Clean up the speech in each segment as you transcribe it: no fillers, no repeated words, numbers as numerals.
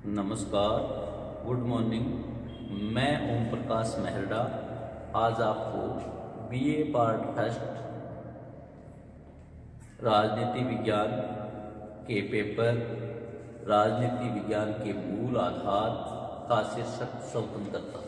नमस्कार, good morning. मैं ओम प्रकाश मेहरडा आज आपको बीए पार्ट फर्स्ट राजनीति विज्ञान के पेपर राजनीति विज्ञान के मूल आधार का शीर्षक स्वतंत्रता।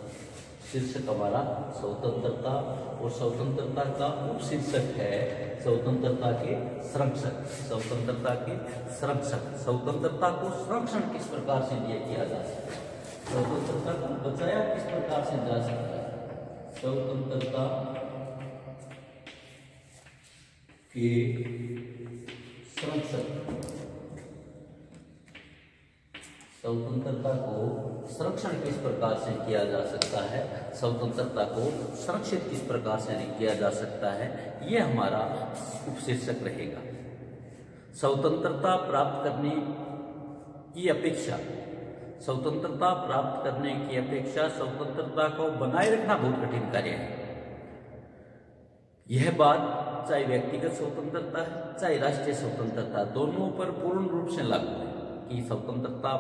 शीर्षक हमारा स्वतंत्रता और स्वतंत्रता का उपशीर्षक है स्वतंत्रता के संरक्षक। स्वतंत्रता के संरक्षक, स्वतंत्रता को संरक्षण किस प्रकार से किया जा सकता है, स्वतंत्रता को बचाया किस प्रकार से जा सकता है। स्वतंत्रता के संरक्षक, स्वतंत्रता को संरक्षण किस प्रकार से किया जा सकता है, स्वतंत्रता को संरक्षित किस प्रकार से किया जा सकता है, यह हमारा उपशीर्षक रहेगा। स्वतंत्रता प्राप्त करने की अपेक्षा, स्वतंत्रता प्राप्त करने की अपेक्षा स्वतंत्रता को बनाए रखना बहुत कठिन कार्य है। यह बात चाहे व्यक्तिगत स्वतंत्रता है चाहे राष्ट्रीय स्वतंत्रता, दोनों पर पूर्ण रूप से लागू है कि स्वतंत्रता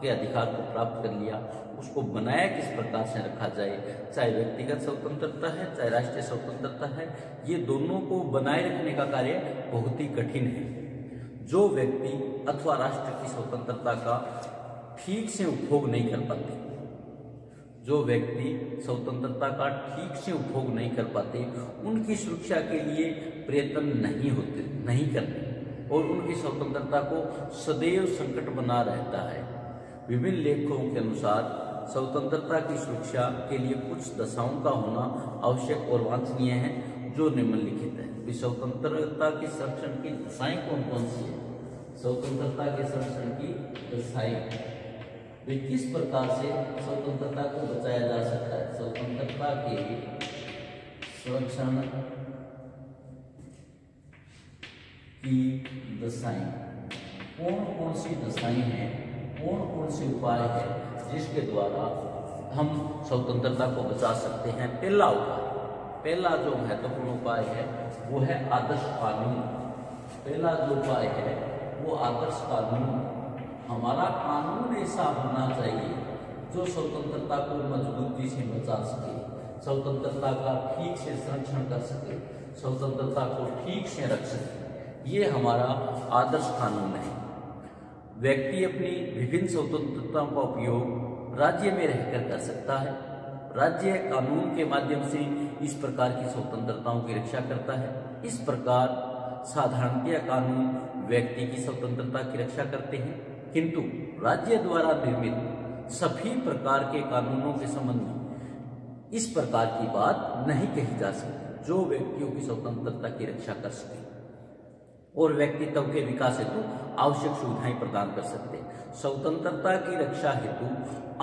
के अधिकार को प्राप्त कर लिया, उसको बनाया किस प्रकार से रखा जाए। चाहे व्यक्तिगत स्वतंत्रता है चाहे राष्ट्रीय स्वतंत्रता है, ये दोनों को बनाए रखने का कार्य बहुत ही कठिन है। जो व्यक्ति अथवा राष्ट्र की स्वतंत्रता का ठीक से उपभोग नहीं कर पाते, जो व्यक्ति स्वतंत्रता का ठीक से उपभोग नहीं कर पाते, उनकी सुरक्षा के लिए प्रयत्न नहीं करते और उनकी स्वतंत्रता को सदैव संकट बना रहता है। विभिन्न लेखकों के अनुसार स्वतंत्रता की सुरक्षा के लिए कुछ दशाओं का होना आवश्यक और वांछनीय है, जो निम्नलिखित है। स्वतंत्रता के संरक्षण की दशाएं कौन कौन सी है? स्वतंत्रता के संरक्षण की दशाएं वे किस प्रकार से स्वतंत्रता को बचाया जा सकता है। स्वतंत्रता के संरक्षण की दशाएं कौन कौन सी दशाएं हैं, कौन कौन से उपाय है जिसके द्वारा हम स्वतंत्रता को बचा सकते हैं। पहला जो महत्वपूर्ण उपाय है वो है आदर्श कानून। पहला जो उपाय है वो आदर्श कानून। हमारा कानून ऐसा होना चाहिए जो स्वतंत्रता को मजबूती से बचा सके, स्वतंत्रता का ठीक से संरक्षण कर सके, स्वतंत्रता को ठीक से रख सके। ये हमारा आदर्श कानून है। व्यक्ति अपनी विभिन्न स्वतंत्रताओं का उपयोग राज्य में रहकर कर सकता है। राज्य कानून के माध्यम से इस प्रकार की स्वतंत्रताओं की रक्षा करता है। इस प्रकार साधारणतया कानून व्यक्ति की स्वतंत्रता की रक्षा करते हैं, किंतु राज्य द्वारा निर्मित सभी प्रकार के कानूनों के संबंध में इस प्रकार की बात नहीं कही जा सकती जो व्यक्तियों की स्वतंत्रता की रक्षा कर सके और व्यक्तित्व के विकास हेतु आवश्यक सुविधाएं प्रदान कर सकते हैं। स्वतंत्रता की रक्षा हेतु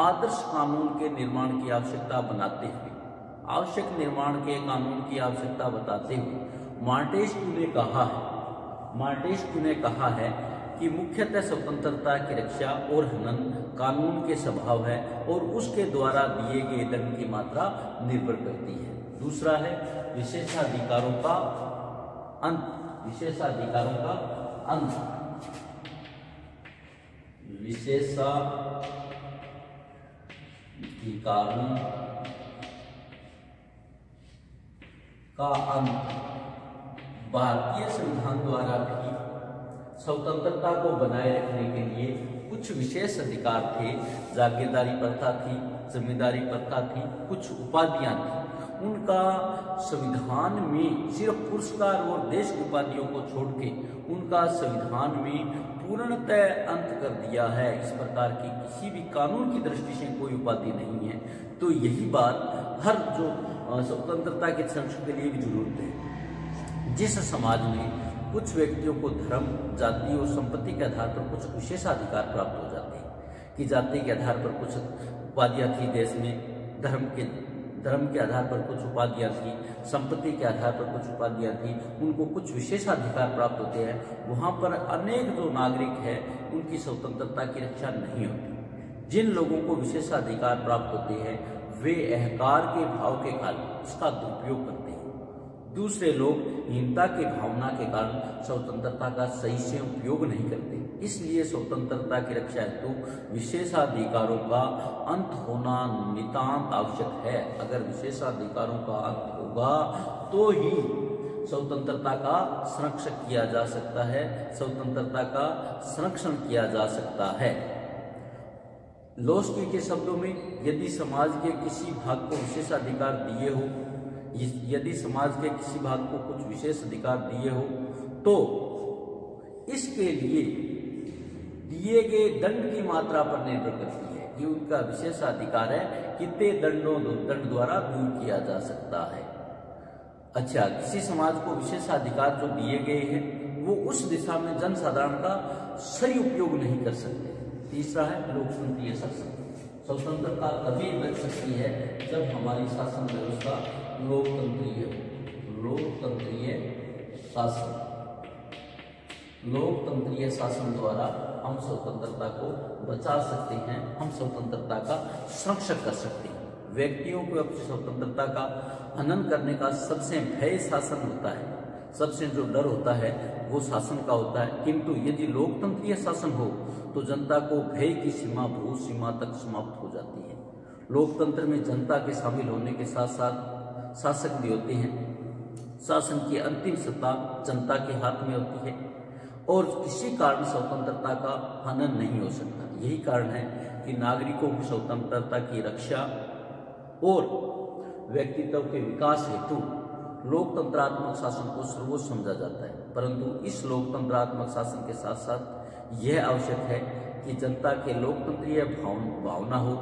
आदर्श कानून के निर्माण की आवश्यकता बनाते हुए, आवश्यक निर्माण के कानून की आवश्यकता बताते हुए मार्टेस्क्यू ने कहा है कि मुख्यतः स्वतंत्रता की रक्षा और हनन कानून के स्वभाव है और उसके द्वारा दिए गए दंड की मात्रा निर्भर करती है। दूसरा है विशेषाधिकारों का अंत। विशेषाधिकारों का अंत, विशेषाधिकारों का अंत। भारतीय संविधान द्वारा भी स्वतंत्रता को बनाए रखने के लिए कुछ विशेष अधिकार थे। जागीरदारी प्रथा थी, जमींदारी प्रथा थी, कुछ उपाधियां थी। उनका संविधान में सिर्फ पुरस्कार और देश की उपाधियों को छोड़ के उनका संविधान में पूर्णतः अंत कर दिया है। इस प्रकार की किसी भी कानून की दृष्टि से कोई उपाधि नहीं है। तो यही बात हर जो स्वतंत्रता के संरक्षण के लिए भी जरूरत है। जिस समाज में कुछ व्यक्तियों को धर्म, जाति और संपत्ति के आधार पर कुछ विशेषाधिकार प्राप्त हो जाते हैं कि जाति के आधार पर कुछ उपाधियां थी देश में, धर्म के आधार पर कुछ उपाधियां थी, संपत्ति के आधार पर कुछ उपाधियां थी, उनको कुछ विशेषाधिकार प्राप्त होते हैं। वहां पर अनेक जो नागरिक है उनकी स्वतंत्रता की रक्षा नहीं होती। जिन लोगों को विशेषाधिकार प्राप्त होते हैं वे अहंकार के भाव के कारण इसका दुरुपयोग करते हैं। दूसरे लोग हीनता की भावना के कारण स्वतंत्रता का सही से उपयोग नहीं करते। इसलिए स्वतंत्रता की रक्षा हेतु विशेषाधिकारों का अंत होना नितांत आवश्यक है। अगर विशेषाधिकारों का अंत होगा तो ही स्वतंत्रता का संरक्षण किया जा सकता है, स्वतंत्रता का संरक्षण किया जा सकता है। लोस्की के शब्दों में, यदि समाज के किसी भाग को विशेषाधिकार दिए हो, यदि समाज के किसी भाग को कुछ विशेष अधिकार दिए हो तो इसके लिए दिए गए दंड की मात्रा पर निर्भर करती है कि उनका विशेषाधिकार है कितने दंड द्वारा दूर किया जा सकता है। अच्छा, किसी समाज को विशेषाधिकार जो दिए गए हैं वो उस दिशा में जनसाधारण का सही उपयोग नहीं कर सकते। तीसरा है लोकतंत्रीय शासन। स्वतंत्रता तभी बच सकती है जब हमारी शासन व्यवस्था लोकतंत्रीय शासन, लोकतंत्रीय शासन द्वारा हम स्वतंत्रता को बचा सकते हैं, हम स्वतंत्रता का संरक्षण कर सकते हैं। व्यक्तियों को अपनी स्वतंत्रता का हनन करने का सबसे भय शासन होता है, सबसे जो डर होता है वो शासन का होता है। किंतु यदि लोकतंत्रीय शासन हो तो जनता को भय की सीमा बहुत सीमा तक समाप्त हो जाती है। लोकतंत्र में जनता के शामिल होने के साथ साथ शासक भी होते हैं। शासन की अंतिम सत्ता जनता के हाथ में होती है और किसी कारण स्वतंत्रता का हनन नहीं हो सकता। यही कारण है कि नागरिकों की स्वतंत्रता की रक्षा और व्यक्तित्व के विकास हेतु लोकतंत्रात्मक शासन को सर्वोच्च समझा जाता है। परंतु इस लोकतंत्रात्मक शासन के साथ साथ यह आवश्यक है कि जनता के लोकतंत्रीय भावना हो,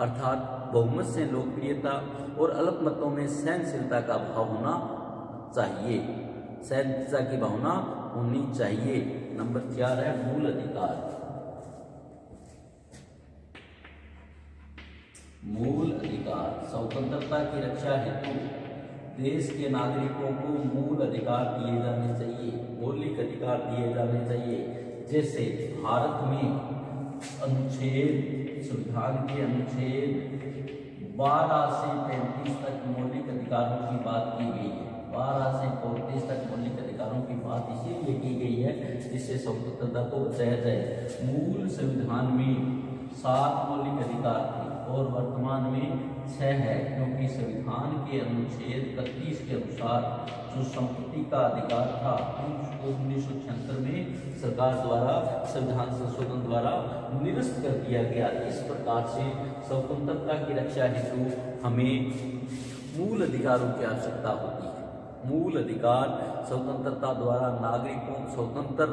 अर्थात बहुमत से लोकप्रियता और अल्पमतों में सहनशीलता का भाव होना चाहिए, सहनशीलता की भावना होनी चाहिए। नंबर 4 है मूल अधिकार। मूल अधिकार, स्वतंत्रता की रक्षा हेतु देश के नागरिकों को मूल अधिकार दिए जाने चाहिए, मौलिक अधिकार दिए जाने चाहिए। जैसे भारत में संविधान के अनुच्छेद 12 से 35 तक मौलिक अधिकारों की बात की गई है। 12 से 35 तक मौलिक अधिकारों की बात इसीलिए की गई है जिससे स्वतंत्रता को बचाया जाए। मूल संविधान में 7 मौलिक अधिकार थे और वर्तमान में 6 है, क्योंकि संविधान के अनुच्छेद 31 के अनुसार जो संपत्ति का अधिकार था 1976 में सरकार द्वारा संविधान संशोधन द्वारा निरस्त कर दिया गया। इस प्रकार से स्वतंत्रता की रक्षा हेतु हमें मूल अधिकारों की आवश्यकता होती है। मूल अधिकार स्वतंत्रता द्वारा नागरिकों स्वतंत्र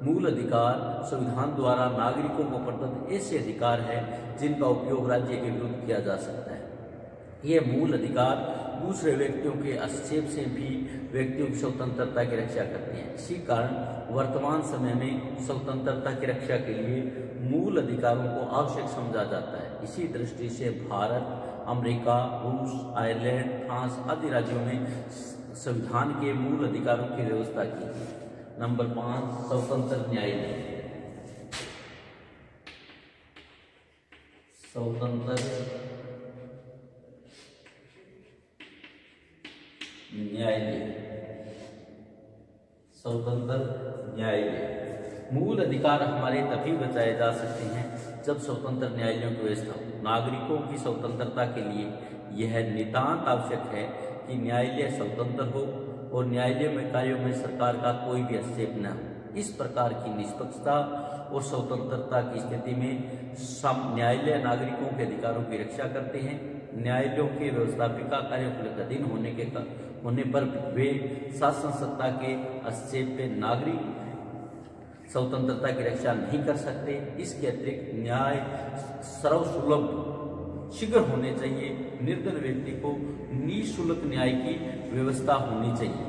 मूल अधिकार संविधान द्वारा नागरिकों को प्रदत्त ऐसे अधिकार हैं जिनका उपयोग राज्य के विरुद्ध किया जा सकता है। ये मूल अधिकार दूसरे व्यक्तियों के हस्तक्षेप से भी व्यक्तियों की स्वतंत्रता की रक्षा करते हैं। इसी कारण वर्तमान समय में स्वतंत्रता की रक्षा के लिए मूल अधिकारों को आवश्यक समझा जाता है। इसी दृष्टि से भारत, अमेरिका, रूस, आयरलैंड, फ्रांस आदि राज्यों में संविधान के मूल अधिकारों की व्यवस्था की गई। नंबर 5 स्वतंत्र न्यायालय। स्वतंत्र न्यायालय, स्वतंत्र न्यायालय। मूल अधिकार हमारे तभी बचाए जा सकते हैं जब स्वतंत्र न्यायालयों की व्यवस्था हो। नागरिकों की स्वतंत्रता के लिए यह नितांत आवश्यक है कि न्यायालय स्वतंत्र हो और न्यायालय में कार्यों में सरकार का कोई भी हस्तक्षेप न हो। इस प्रकार की निष्पक्षता और स्वतंत्रता की स्थिति में न्यायालय नागरिकों के अधिकारों की रक्षा करते हैं। न्यायालयों के व्यवस्थापिका कार्यों के अधीन होने पर वे शासन सत्ता के हस्तक्षेप पे नागरिक स्वतंत्रता की रक्षा नहीं कर सकते। इसके अतिरिक्त न्याय सर्वसुलभ शीघ्र होने चाहिए। निर्धन व्यक्ति को निःशुल्क न्याय की व्यवस्था होनी चाहिए।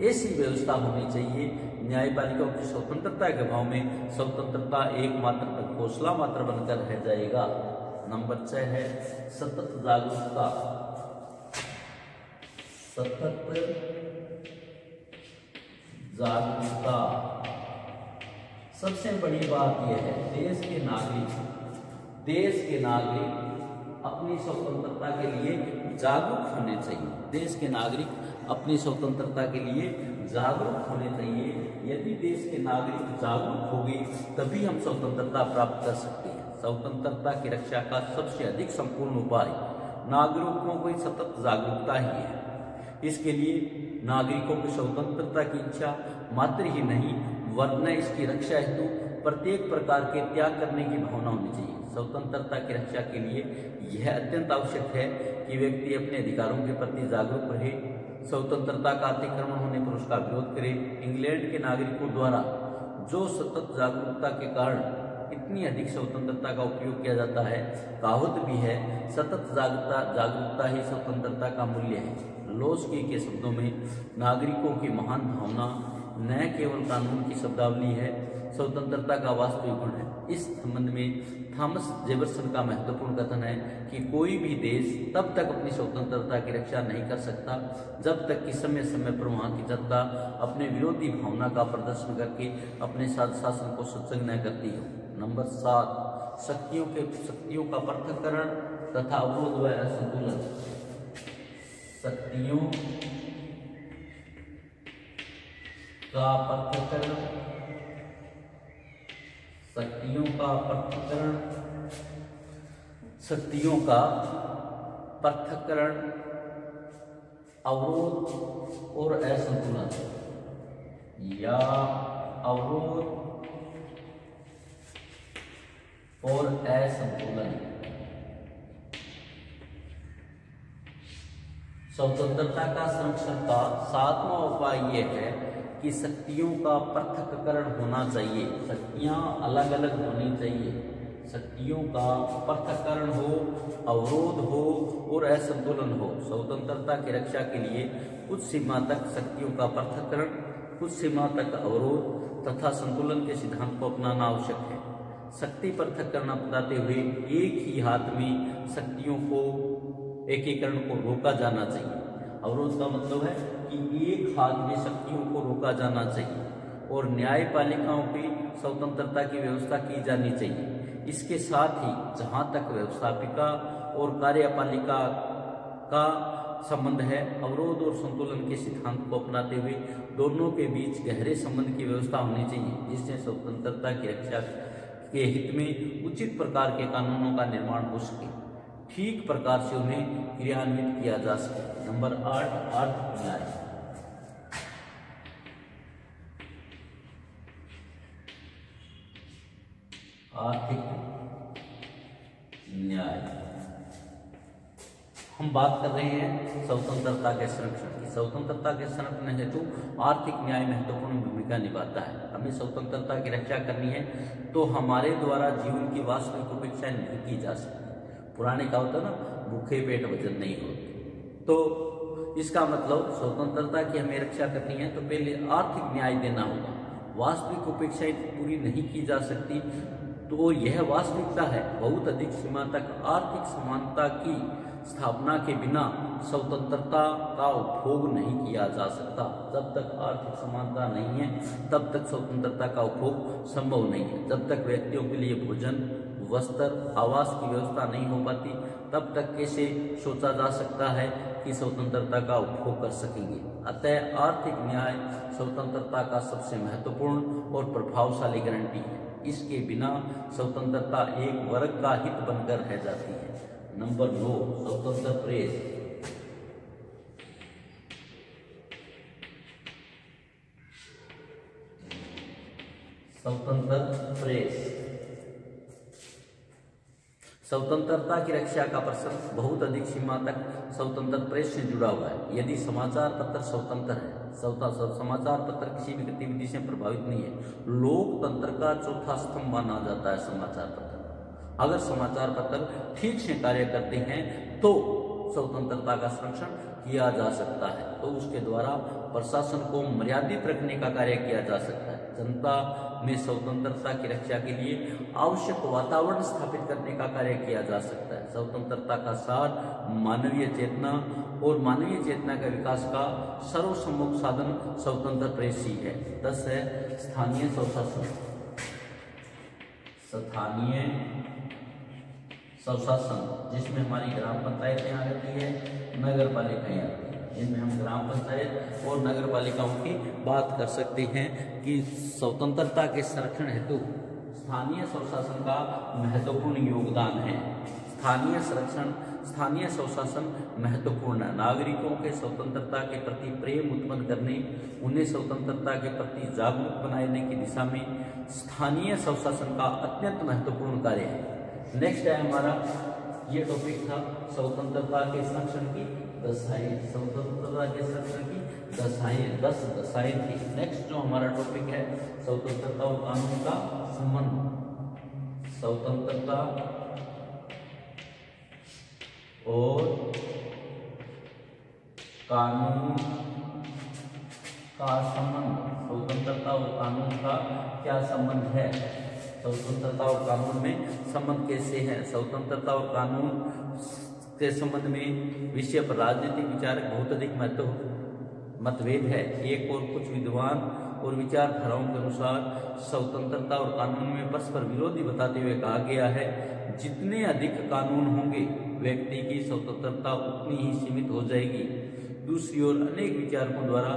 ऐसी व्यवस्था होनी चाहिए न्यायपालिकाओं की स्वतंत्रता के अभाव में स्वतंत्रता एकमात्र घोषणा मात्र बनकर रह जाएगा। नंबर 6 है सतत जागरूकता। सतत जागरूकता। सबसे बड़ी बात यह है देश के नागरिक अपनी स्वतंत्रता के लिए जागरूक होने चाहिए। देश के नागरिक अपनी स्वतंत्रता के लिए जागरूक होने चाहिए। यदि देश के नागरिक जागरूक होंगे तभी हम स्वतंत्रता प्राप्त कर सकते हैं। स्वतंत्रता की रक्षा का सबसे अधिक संपूर्ण उपाय नागरिकों को सतत जागरूकता ही है। इसके लिए नागरिकों की स्वतंत्रता की इच्छा मात्र ही नहीं वरन इसकी रक्षा हेतु प्रत्येक प्रकार के त्याग करने की भावना होनी चाहिए। स्वतंत्रता की रक्षा के लिए यह अत्यंत आवश्यक है कि व्यक्ति अपने अधिकारों के प्रति जागरूक रहे, स्वतंत्रता का अतिक्रमण होने पर उसका विरोध करे। इंग्लैंड के नागरिकों द्वारा जो सतत जागरूकता के कारण इतनी अधिक स्वतंत्रता का उपयोग किया जाता है, कहावत भी है सतत जागरूकता ही स्वतंत्रता का मूल्य है। लोस्की के शब्दों में नागरिकों की महान भावना न केवल कानून की शब्दावली है, स्वतंत्रता का वास्तविक गुण है। इस संबंध में थॉमस जेफरसन का महत्वपूर्ण कथन है कि कोई भी देश तब तक अपनी स्वतंत्रता की रक्षा नहीं कर सकता जब तक कि समय समय पर वहां की जनता अपने विरोधी भावना का प्रदर्शन करके अपने शासन को सत्संग न करती हो। नंबर 7, शक्तियों का पृथक्करण तथा अवरोध व असंतुलन। शक्तियों का पृथक्करण, शक्तियों का पृथक्करण, अवरोध और असंतुलन या अवरोध और असंतुलन। स्वतंत्रता का संरक्षण का 7वां उपाय यह है कि शक्तियों का पृथक्करण होना चाहिए। शक्तियां अलग अलग होनी चाहिए। शक्तियों का पृथक्करण हो, अवरोध हो और असंतुलन हो। स्वतंत्रता की रक्षा के लिए कुछ सीमा तक शक्तियों का पृथक्करण, कुछ सीमा तक अवरोध तथा संतुलन के सिद्धांत को अपनाना आवश्यक है। शक्ति पृथक्करण अपनाते हुए एक ही हाथ में शक्तियों को एकीकरण को रोका जाना चाहिए। अवरोध का मतलब है कि एक हाथ में शक्तियों को रोका जाना चाहिए और न्यायपालिकाओं की स्वतंत्रता की व्यवस्था की जानी चाहिए। इसके साथ ही जहां तक व्यवस्थापिका और कार्यपालिका का संबंध है, अवरोध और संतुलन के सिद्धांत को अपनाते हुए दोनों के बीच गहरे संबंध की व्यवस्था होनी चाहिए, जिससे स्वतंत्रता की रक्षा के हित में उचित प्रकार के कानूनों का निर्माण हो सके, ठीक प्रकार से उन्हें क्रियान्वित किया जा सके। नंबर 8, आर्थिक न्याय। आर्थिक न्याय हम बात कर रहे हैं स्वतंत्रता के संरक्षण की। स्वतंत्रता के संरक्षण हेतु आर्थिक न्याय महत्वपूर्ण भूमिका निभाता है। हमें स्वतंत्रता की रक्षा करनी है तो हमारे द्वारा जीवन की वास्तविक अपेक्षाएं नहीं की जा सकती। पुराने का होता ना, भूखे पेट वजन नहीं होते। तो इसका मतलब स्वतंत्रता की हमें रक्षा करनी है तो पहले आर्थिक न्याय देना होगा। वास्तविक अपेक्षाएं पूरी नहीं की जा सकती तो यह वास्तविकता है। बहुत अधिक सीमा तक आर्थिक समानता की स्थापना के बिना स्वतंत्रता का उपभोग नहीं किया जा सकता। जब तक आर्थिक समानता नहीं है तब तक स्वतंत्रता का उपभोग संभव नहीं है। जब तक व्यक्तियों के लिए भोजन, वस्त्र, आवास की व्यवस्था नहीं हो पाती तब तक कैसे सोचा जा सकता है कि स्वतंत्रता का उपभोग कर सकेंगे। अतः आर्थिक न्याय स्वतंत्रता का सबसे महत्वपूर्ण और प्रभावशाली गारंटी है। इसके बिना स्वतंत्रता एक वर्ग का हित बनकर रह जाती है। नंबर 9, स्वतंत्र प्रेस। स्वतंत्र प्रेस। स्वतंत्रता की रक्षा का प्रश्न बहुत अधिक सीमा तक स्वतंत्र प्रेस से जुड़ा हुआ है। यदि समाचार पत्र स्वतंत्र है, समाचार पत्र किसी भी गतिविधि से प्रभावित नहीं है, लोकतंत्र का चौथा स्तंभ माना जाता है समाचार पत्र। अगर समाचार पत्र ठीक से कार्य करते हैं तो स्वतंत्रता का संरक्षण किया जा सकता है। तो उसके द्वारा प्रशासन को मर्यादित रखने का कार्य किया जा सकता है। जनता में स्वतंत्रता की रक्षा के लिए आवश्यक वातावरण स्थापित करने का कार्य किया जा सकता है। स्वतंत्रता का सार मानवीय चेतना और मानवीय चेतना के विकास का सर्वसम्मुख साधन स्वतंत्र प्रेस ही है। 10 है स्थानीय स्वशासन। स्थानीय स्वशासन जिसमें हमारी ग्राम पंचायतें आ जाती है, नगर पालिकाएं आती है। इनमें हम ग्राम पंचायत और नगर पालिकाओं की बात कर सकते हैं कि स्वतंत्रता के संरक्षण हेतु स्थानीय स्वशासन का महत्वपूर्ण योगदान है। स्थानीय स्वशासन महत्वपूर्ण है। नागरिकों के स्वतंत्रता के प्रति प्रेम उत्पन्न करने, उन्हें स्वतंत्रता के प्रति जागरूक बनाने की दिशा में स्थानीय स्वशासन का अत्यंत महत्वपूर्ण कार्य है। नेक्स्ट है हमारा, ये टॉपिक था स्वतंत्रता के संरक्षण की दशाएं। स्वतंत्रता के संरक्षण की दशाएं, 10 दशाएं थी। नेक्स्ट जो हमारा टॉपिक है, स्वतंत्रता और कानून का संबंध। स्वतंत्रता और कानून का संबंध। स्वतंत्रता और कानून का क्या संबंध है? स्वतंत्रता और कानून में संबंध कैसे है? स्वतंत्रता और कानून के संबंध में विषय पर राजनीतिक विचारक बहुत अधिक मतभेद है। एक और कुछ विद्वान और विचारधाराओं के अनुसार स्वतंत्रता और कानून में परस्पर विरोधी बताते हुए कहा गया है, जितने अधिक कानून होंगे व्यक्ति की स्वतंत्रता उतनी ही सीमित हो जाएगी। दूसरी ओर अनेक विचारकों द्वारा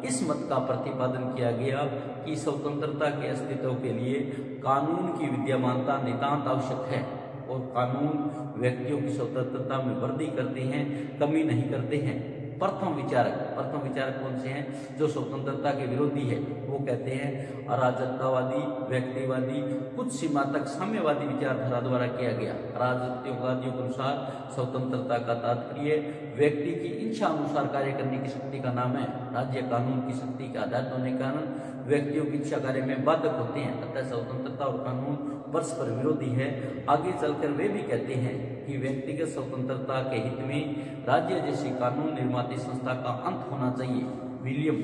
इस मत का प्रतिपादन किया गया कि स्वतंत्रता के अस्तित्व के लिए कानून की विद्यमानता नितांत आवश्यक है और कानून व्यक्तियों की स्वतंत्रता में वृद्धि करते हैं, कमी नहीं करते हैं। प्रथम विचारक कौन से हैं? जो स्वतंत्रता के विरोधी है, वो कहते हैं अराजकतावादी, व्यक्तिवादी, कुछ सीमा तक साम्यवादी विचारधारा द्वारा किया गया। अराजकतावादियों के अनुसार स्वतंत्रता का तात्पर्य व्यक्ति की इच्छा अनुसार कार्य करने की शक्ति का नाम है। राज्य कानून की शक्ति के आधार होने के कारण व्यक्तियों की इच्छा कार्य में बाधक होते हैं। अतः स्वतंत्रता और कानून परस्पर विरोधी है। आगे चलकर वे भी कहते हैं कि व्यक्तिगत स्वतंत्रता के हित में राज्य जैसी कानून निर्माती संस्था का अंत होना चाहिए। विलियम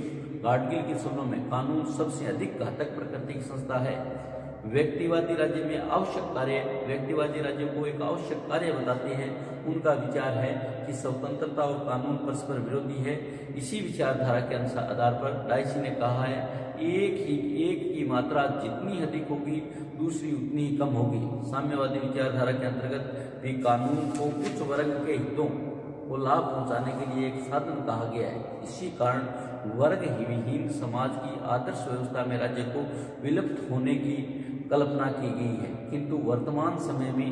गाडगिल के शब्दों में कानून सबसे अधिक घातक प्रकृति की संस्था है। व्यक्तिवादी राज्य को एक आवश्यक कार्य बताते हैं। उनका विचार है कि स्वतंत्रता और कानून परस्पर विरोधी है। इसी विचारधारा के आधार पर डाइसी ने कहा है, एक की मात्रा जितनी अधिक होगी दूसरी उतनी ही कम होगी। साम्यवादी विचारधारा के अंतर्गत भी कानून को कुछ वर्ग के हितों को लाभ पहुंचाने के लिए एक साधन कहा गया है। इसी कारण वर्ग विहीन समाज की आदर्श व्यवस्था में राज्य को विलुप्त होने की कल्पना की गई है। किंतु वर्तमान समय में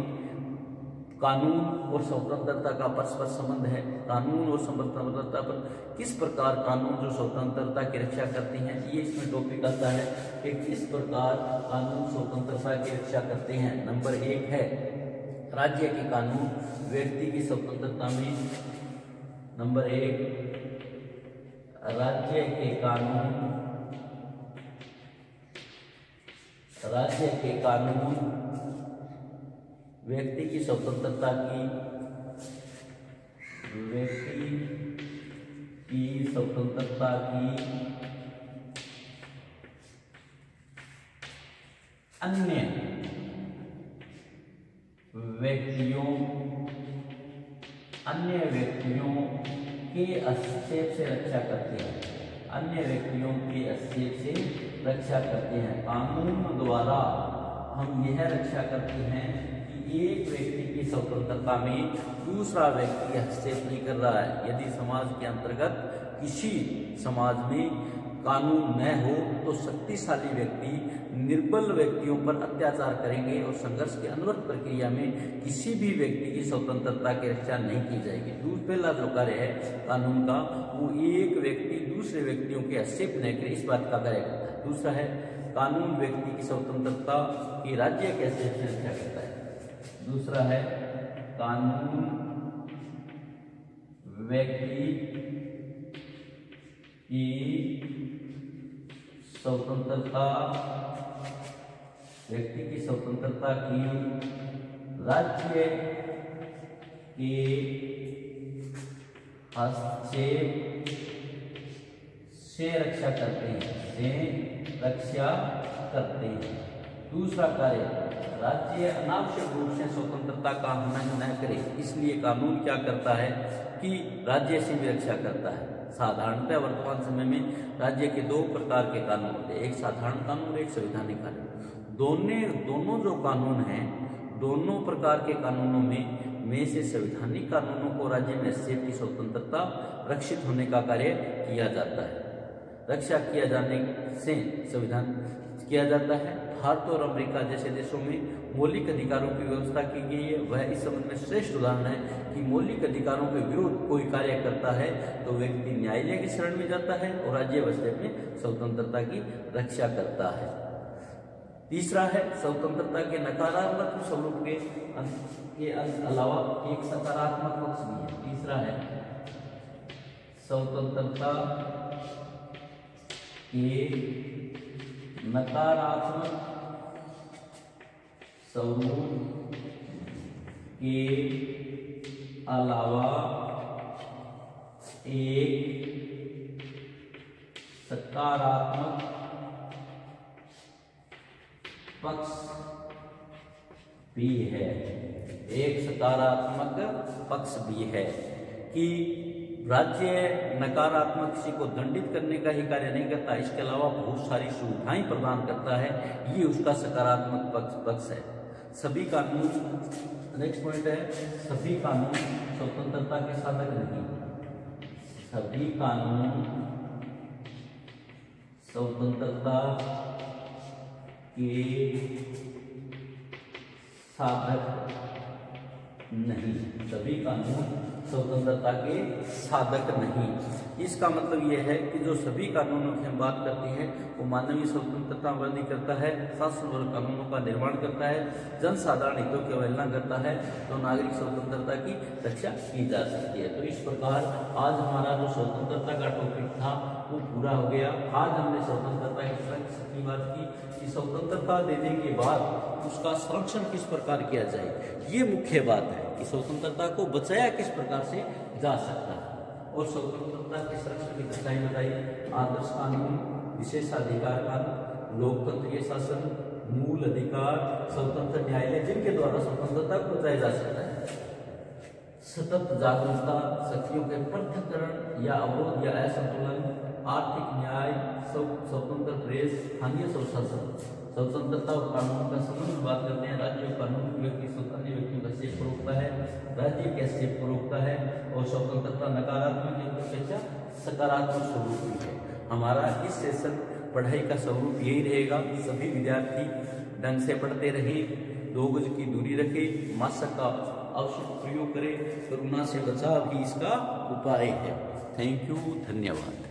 कानून और स्वतंत्रता का परस्पर संबंध है। कानून और स्वतंत्रता पर किस प्रकार कानून जो स्वतंत्रता की रक्षा करते हैं, ये इसमें टॉपिक आता है कि किस प्रकार कानून स्वतंत्रता की रक्षा करते हैं। नंबर 1 है राज्य के कानून व्यक्ति की स्वतंत्रता में। नंबर 1 राज्य के कानून व्यक्ति की स्वतंत्रता की अन्य व्यक्तियों के हस्तक्षेप से रक्षा करते हैं। कानून द्वारा हम यह रक्षा करते हैं कि एक व्यक्ति की स्वतंत्रता में दूसरा व्यक्ति हस्तक्षेप नहीं कर रहा है। यदि समाज के अंतर्गत किसी समाज में कानून न हो तो शक्तिशाली व्यक्ति निर्बल व्यक्तियों पर अत्याचार करेंगे और संघर्ष के अनवरत प्रक्रिया में किसी भी व्यक्ति की स्वतंत्रता की रक्षा नहीं की जाएगी। पहला जो कार्य है कानून का, वो एक व्यक्ति दूसरे व्यक्तियों के हस्तक्षेप न करे, इस बात का कार्य करता है। दूसरा है कानून व्यक्ति की स्वतंत्रता की राज्य के हस्तक्षेप से रक्षा करता है। दूसरा है कानून व्यक्ति की स्वतंत्रता की राज्य के हस्तक्षेप से रक्षा करते हैं। दूसरा कार्य राज्य अनावश्यक रूप से स्वतंत्रता का हनन न करे, इसलिए कानून क्या करता है कि राज्य से भी रक्षा करता है। साधारणतः वर्तमान समय में राज्य के 2 प्रकार के कानून होते हैं, एक साधारण कानून, एक संवैधानिक कानून। दोनों जो कानून हैं, दोनों प्रकार के कानूनों में में से संवैधानिक कानूनों को राज्य में हस्तक्षेप की स्वतंत्रता रक्षित होने का कार्य किया जाता है। रक्षा किया जाने से संविधान किया जाता है। भारत और अमेरिका जैसे देशों में मौलिक अधिकारों की व्यवस्था की गई है। वह इस संबंध में श्रेष्ठ उदाहरण है कि मौलिक अधिकारों के विरुद्ध कोई कार्य करता है तो व्यक्ति न्यायालय की शरण में जाता है और राज्य व्यवस्था में स्वतंत्रता की रक्षा करता है। तीसरा है स्वतंत्रता के नकारात्मक स्वरूप के अलावा एक सकारात्मक पक्ष भी है। तीसरा है स्वतंत्रता के नकारात्मक स्वरूप के अलावा एक सकारात्मक पक्ष भी है। एक सकारात्मक पक्ष भी है कि राज्य नकारात्मक किसी को दंडित करने का ही कार्य नहीं करता, इसके अलावा बहुत सारी सुविधाएं प्रदान करता है। ये उसका सकारात्मक पक्ष है। सभी कानून, नेक्स्ट पॉइंट है, सभी कानून स्वतंत्रता के साधक नहीं। सभी कानून स्वतंत्रता के साधक नहीं। सभी कानून स्वतंत्रता के साधक नहीं। इसका मतलब यह है कि जो सभी कानूनों की हम बात करते हैं वो मानवीय स्वतंत्रता वर्णन करता है, शासनबद्ध कानूनों का निर्माण करता है, जनसाधारण हितों की अवहेलना करता है, तो नागरिक स्वतंत्रता की रक्षा की जा सकती है। तो इस प्रकार आज हमारा जो स्वतंत्रता का टॉपिक था वो पूरा हो गया। आज हमने स्वतंत्रता की बात की कि स्वतंत्रता देने के बाद उसका संरक्षण किस प्रकार किया जाए, ये मुख्य बात है कि स्वतंत्रता को बचाया किस प्रकार से जा सकता है। और स्वतंत्रता के संरक्षण की दिशाएं बताई, आदर्श कानून, विशेषाधिकार कानून, लोकतंत्रीय शासन, मूल अधिकार, स्वतंत्र न्यायालय जिनके द्वारा स्वतंत्रता को बचाया जा सकता है, सतत जागरूकता, शक्तियों के पृथक्करण या अवरोध या असंतुलन, आर्थिक न्याय, स्वतंत्र प्रेस, स्थानीय स्वशासन, स्वतंत्रता और कानून का संबंध बात करते हैं। राज्य और कानून व्यक्ति अन्य व्यक्तियों का सेफ को रोकता है, राज्य के सेफ को रोकता है, और स्वतंत्रता नकारात्मक अपेक्षा सकारात्मक स्वरूप भी है। हमारा इस सेशन पढ़ाई का स्वरूप यही रहेगा। सभी विद्यार्थी ढंग से पढ़ते रहे, 2 गज की दूरी रखें, मास्क का अवश्य प्रयोग करें, कोरोना से बचाव ही इसका उपाय है। थैंक यू, धन्यवाद।